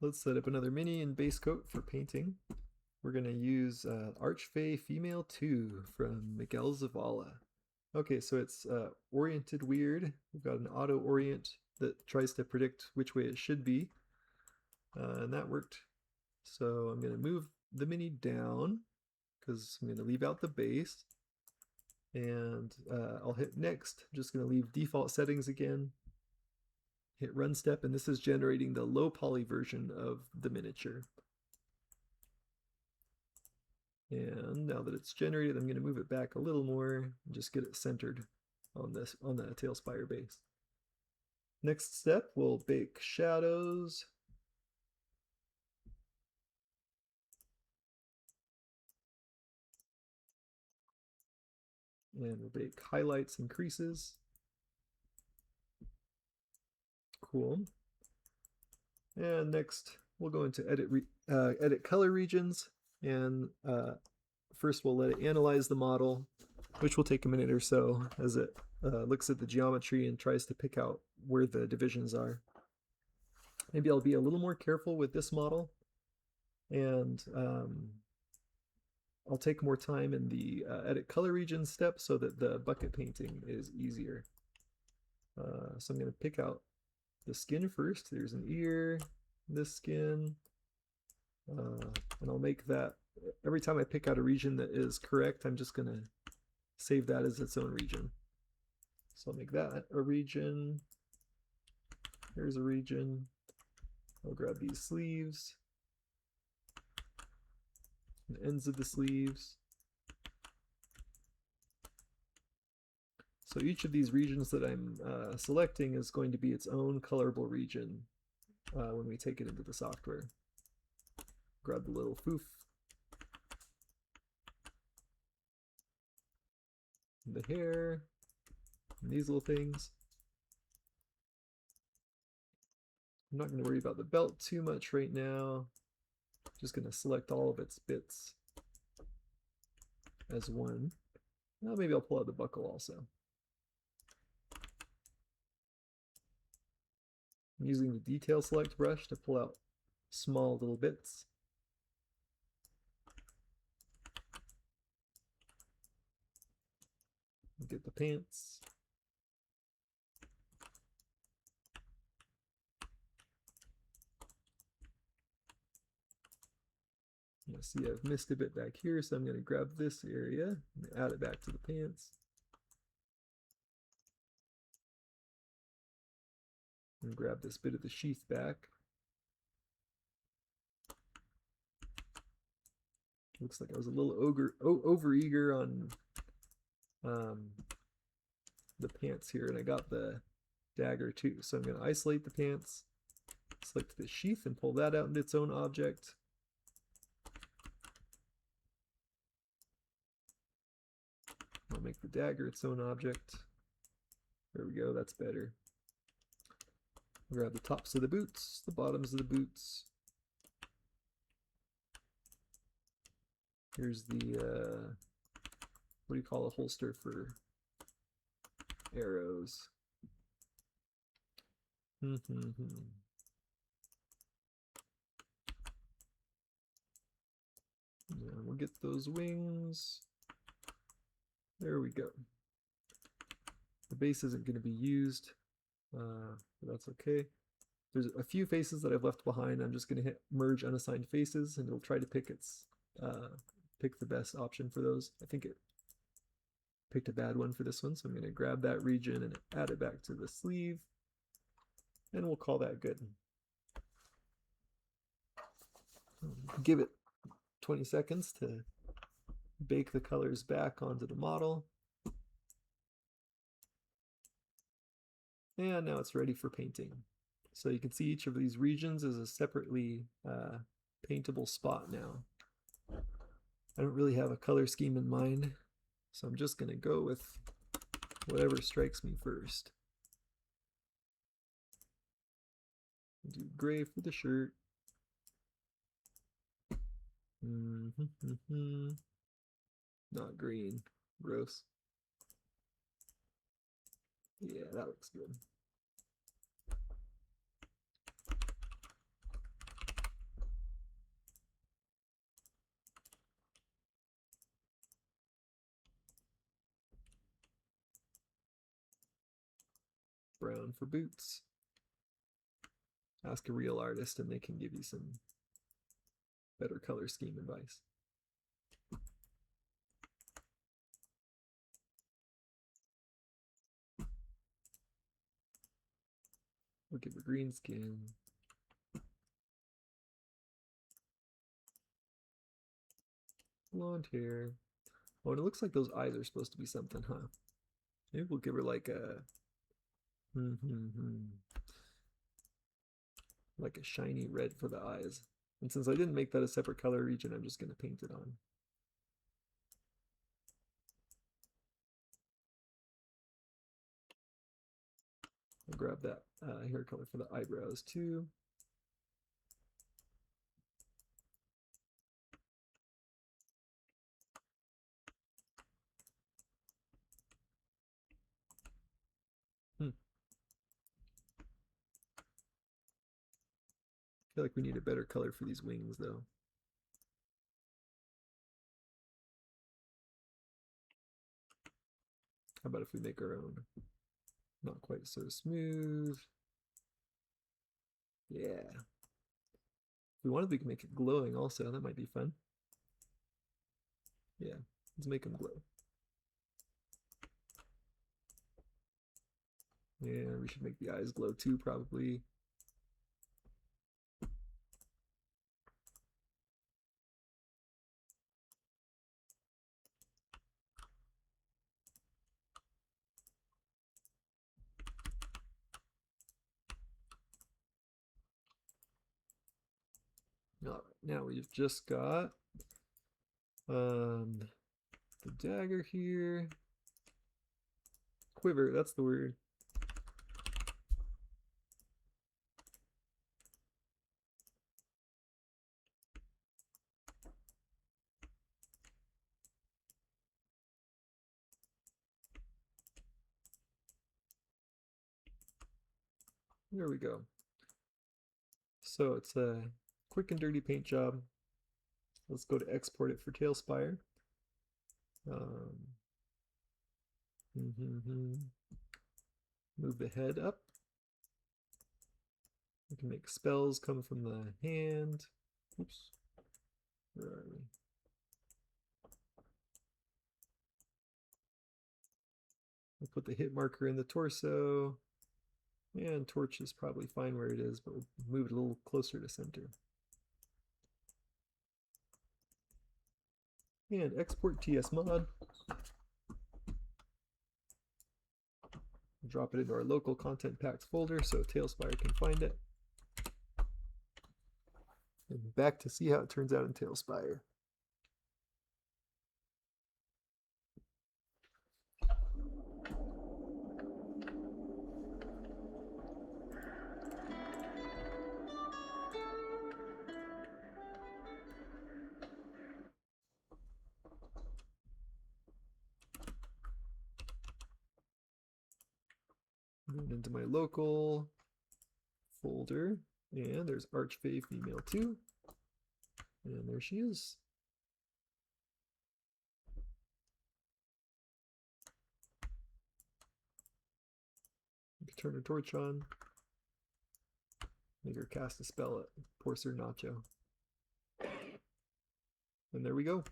Let's set up another mini in Basecoat for painting. We're going to use Archfey Female 2 from Miguel Zavala. Okay, so it's oriented weird. We've got an auto orient that tries to predict which way it should be, and that worked. So I'm going to move the mini down because I'm going to leave out the base, and I'll hit next. I'm just going to leave default settings again. Hit run step, and this is generating the low poly version of the miniature. And now that it's generated, I'm going to move it back a little more and just get it centered on the TaleSpire base. Next step, we'll bake shadows. And we'll bake highlights and creases. Cool. And next, we'll go into edit color regions. And first, we'll let it analyze the model, which will take a minute or so as it looks at the geometry and tries to pick out where the divisions are. Maybe I'll be a little more careful with this model, and I'll take more time in the edit color region step so that the bucket painting is easier. So I'm going to pick out the skin first. There's an ear, this skin, and I'll make that, every time I pick out a region that is correct, I'm just going to save that as its own region. So I'll make that a region. Here's a region. I'll grab these sleeves, the ends of the sleeves. So each of these regions that I'm selecting is going to be its own colorable region when we take it into the software. Grab the little foof, the hair, and these little things. I'm not going to worry about the belt too much right now. Just going to select all of its bits as one. Now maybe I'll pull out the buckle also. I'm using the detail select brush to pull out small little bits. Get the pants. You see I've missed a bit back here, so I'm going to grab this area and add it back to the pants. And grab this bit of the sheath back. Looks like I was a little over-eager on the pants here, and I got the dagger too. So I'm going to isolate the pants, select the sheath, and pull that out into its own object. I'll make the dagger its own object. There we go, that's better. Grab the tops of the boots, the bottoms of the boots. Here's the, what do you call a holster for arrows? Yeah, we'll get those wings. There we go. The base isn't going to be used, but that's okay. There's a few faces that I've left behind. I'm just going to hit merge unassigned faces, and it'll try to pick its pick the best option for those. I think it picked a bad one for this one, so I'm going to grab that region and add it back to the sleeve, and we'll call that good. Give it 20 seconds to bake the colors back onto the model. And now it's ready for painting. So you can see each of these regions is a separately paintable spot now. I don't really have a color scheme in mind, so I'm just going to go with whatever strikes me first. Do gray for the shirt. Not green. Gross. Yeah, that looks good. brown for boots. Ask a real artist and they can give you some better color scheme advice. We'll give her green skin. Blonde hair. Oh, and it looks like those eyes are supposed to be something, huh? Maybe we'll give her like a like a shiny red for the eyes. And since I didn't make that a separate color region, I'm just going to paint it on. I'll grab that hair color for the eyebrows too. I feel like we need a better color for these wings though. How about if we make our own? Not quite so smooth. Yeah. If we wanted, we could make it glowing also. That might be fun. Yeah, let's make them glow. Yeah, we should make the eyes glow too, probably. All right, now we've just got the dagger here. Quiver, that's the word. There we go. So it's a quick and dirty paint job. Let's go to export it for TaleSpire. Move the head up. We can make spells come from the hand. Oops. Where are we? We'll put the hit marker in the torso. And torch is probably fine where it is, but we'll move it a little closer to center. And export TS mod. Drop it into our local content packs folder so TaleSpire can find it. And back to see how it turns out in TaleSpire. Moving into my local folder, and there's Archfey Female 2, and there she is. You can turn her torch on, make her cast a spell at Porcer Nacho. And there we go.